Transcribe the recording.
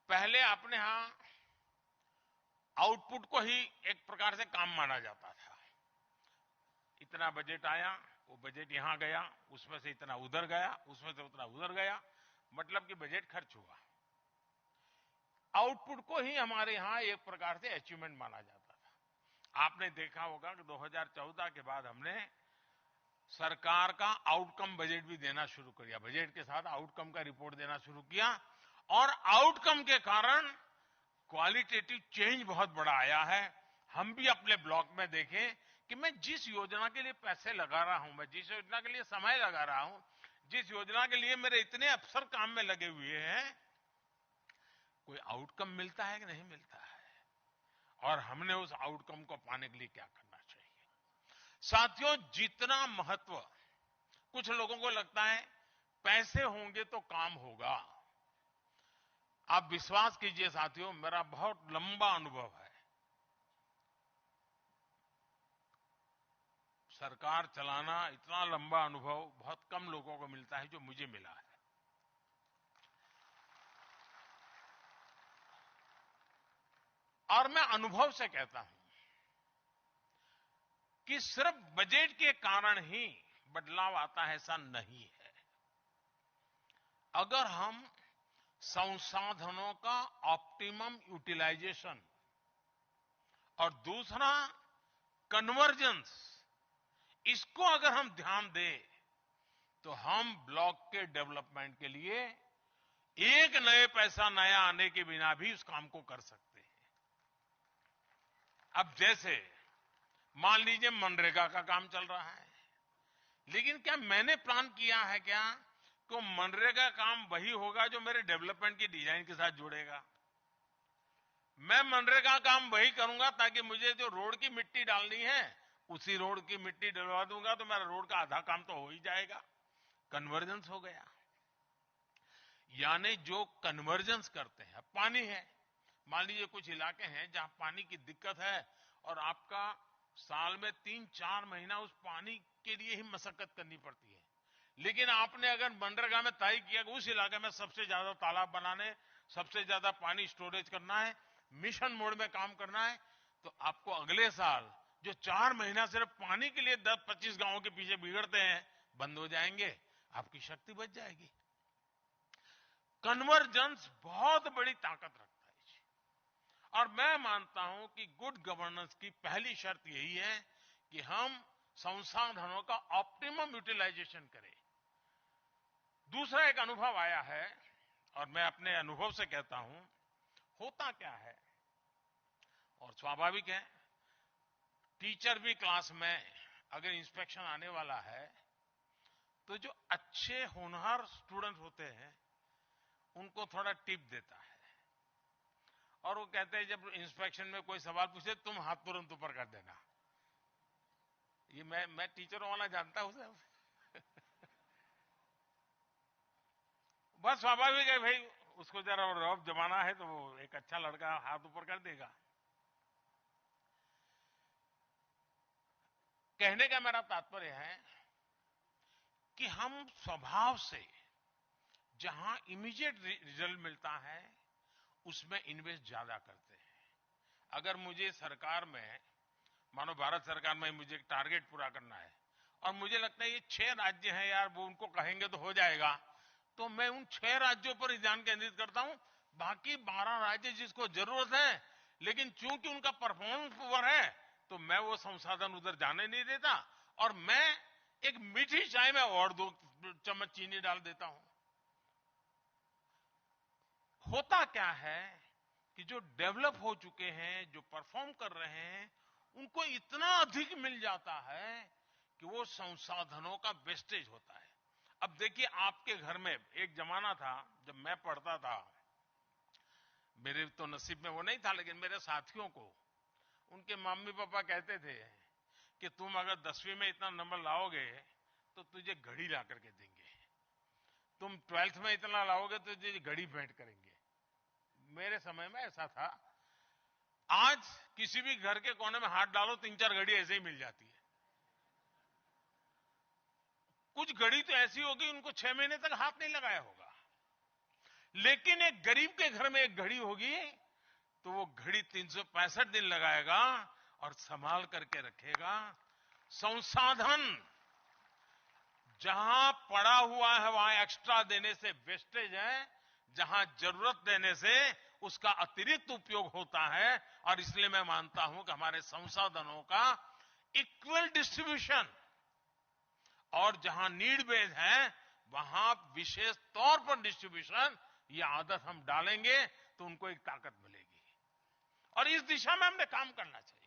पहले अपने यहां आउटपुट को ही एक प्रकार से काम माना जाता था। इतना बजट आया, वो बजट यहां गया, उसमें से इतना उधर गया, उसमें से उतना उधर गया, मतलब कि बजट खर्च हुआ। आउटपुट को ही हमारे यहां एक प्रकार से अचीवमेंट माना जाता था। आपने देखा होगा कि 2014 के बाद हमने सरकार का आउटकम बजट भी देना शुरू कर दिया। बजट के साथ आउटकम का रिपोर्ट देना शुरू किया और आउटकम के कारण क्वालिटेटिव चेंज बहुत बड़ा आया है। हम भी अपने ब्लॉक में देखें कि मैं जिस योजना के लिए पैसे लगा रहा हूं, मैं जिस योजना के लिए समय लगा रहा हूं, जिस योजना के लिए मेरे इतने अफसर काम में लगे हुए हैं, कोई आउटकम मिलता है कि नहीं मिलता है, और हमने उस आउटकम को पाने के लिए क्या करना चाहिए। साथियों, जितना महत्व कुछ लोगों को लगता है पैसे होंगे तो काम होगा, आप विश्वास कीजिए साथियों, मेरा बहुत लंबा अनुभव है। सरकार चलाना इतना लंबा अनुभव बहुत कम लोगों को मिलता है जो मुझे मिला है। और मैं अनुभव से कहता हूं कि सिर्फ बजट के कारण ही बदलाव आता है, ऐसा नहीं है। अगर हम संसाधनों का ऑप्टिमम यूटिलाइजेशन और दूसरा कन्वर्जेंस, इसको अगर हम ध्यान दें तो हम ब्लॉक के डेवलपमेंट के लिए एक नए पैसा नया आने के बिना भी उस काम को कर सकते हैं। अब जैसे मान लीजिए मनरेगा का काम चल रहा है, लेकिन क्या मैंने प्लान किया है क्या कि मनरेगा काम वही होगा जो मेरे डेवलपमेंट की डिजाइन के साथ जुड़ेगा? मैं मनरेगा काम वही करूंगा ताकि मुझे जो रोड की मिट्टी डालनी है उसी रोड की मिट्टी डलवा दूंगा तो मेरा रोड का आधा काम तो हो ही जाएगा। कन्वर्जेंस हो गया। यानी जो कन्वर्जेंस करते हैं, पानी है, मान लीजिए कुछ इलाके हैं जहां पानी की दिक्कत है और आपका साल में 3-4 महीना उस पानी के लिए ही मशक्कत करनी पड़ती है, लेकिन आपने अगर मनरेगा में तय किया कि उस इलाके में सबसे ज्यादा तालाब बनाने, सबसे ज्यादा पानी स्टोरेज करना है, मिशन मोड में काम करना है, तो आपको अगले साल जो 4 महीना सिर्फ पानी के लिए 10-25 गांवों के पीछे बिगड़ते हैं बंद हो जाएंगे, आपकी शक्ति बच जाएगी। कन्वर्जेंस बहुत बड़ी ताकत रखता है जी। और मैं मानता हूं कि गुड गवर्नेंस की पहली शर्त यही है कि हम संसाधनों का ऑप्टिमम यूटिलाइजेशन करें। दूसरा एक अनुभव आया है और मैं अपने अनुभव से कहता हूं, होता क्या है, और स्वाभाविक है, टीचर भी क्लास में अगर इंस्पेक्शन आने वाला है तो जो अच्छे होनहार स्टूडेंट होते हैं उनको थोड़ा टिप देता है और वो कहते हैं जब इंस्पेक्शन में कोई सवाल पूछे तुम हाथ तुरंत ऊपर कर देना। ये मैं टीचरों वाला जानता हूं सर। बस स्वाभाविक है भाई, उसको जरा रौब जमाना है तो वो एक अच्छा लड़का हाथ ऊपर कर देगा। कहने का मेरा तात्पर्य है कि हम स्वभाव से जहां इमीडिएट रिजल्ट मिलता है उसमें इन्वेस्ट ज्यादा करते हैं। अगर मुझे सरकार में, मानो भारत सरकार में मुझे एक टारगेट पूरा करना है और मुझे लगता है ये 6 राज्य हैं यार, वो उनको कहेंगे तो हो जाएगा, तो मैं उन 6 राज्यों पर ही ध्यान केंद्रित करता हूं। बाकी 12 राज्य जिसको जरूरत है लेकिन चूंकि उनका परफॉर्मेंस पुअर है तो मैं वो संसाधन उधर जाने नहीं देता और मैं एक मीठी चाय में और 2 चम्मच चीनी डाल देता हूं। होता क्या है कि जो डेवलप हो चुके हैं, जो परफॉर्म कर रहे हैं, उनको इतना अधिक मिल जाता है कि वो संसाधनों का वेस्टेज होता है। अब देखिए आपके घर में एक जमाना था जब मैं पढ़ता था, मेरे तो नसीब में वो नहीं था, लेकिन मेरे साथियों को उनके मम्मी पापा कहते थे कि तुम अगर 10वीं में इतना नंबर लाओगे तो तुझे घड़ी ला करके देंगे, तुम 12th में इतना लाओगे तो तुझे घड़ी भेंट करेंगे। मेरे समय में ऐसा था। आज किसी भी घर के कोने में हाथ डालो 3-4 घड़ी ऐसे ही मिल जाती है। कुछ घड़ी तो ऐसी होगी उनको 6 महीने तक हाथ नहीं लगाया होगा, लेकिन एक गरीब के घर में एक घड़ी होगी तो वो घड़ी 365 दिन लगाएगा और संभाल करके रखेगा। संसाधन जहां पड़ा हुआ है वहां एक्स्ट्रा देने से वेस्टेज है, जहां जरूरत देने से उसका अतिरिक्त उपयोग होता है। और इसलिए मैं मानता हूं कि हमारे संसाधनों का इक्वल डिस्ट्रीब्यूशन और जहां नीड बेस्ड है वहां विशेष तौर पर डिस्ट्रीब्यूशन, ये आदत हम डालेंगे तो उनको एक ताकत मिलेगी और इस दिशा में हमने काम करना चाहिए।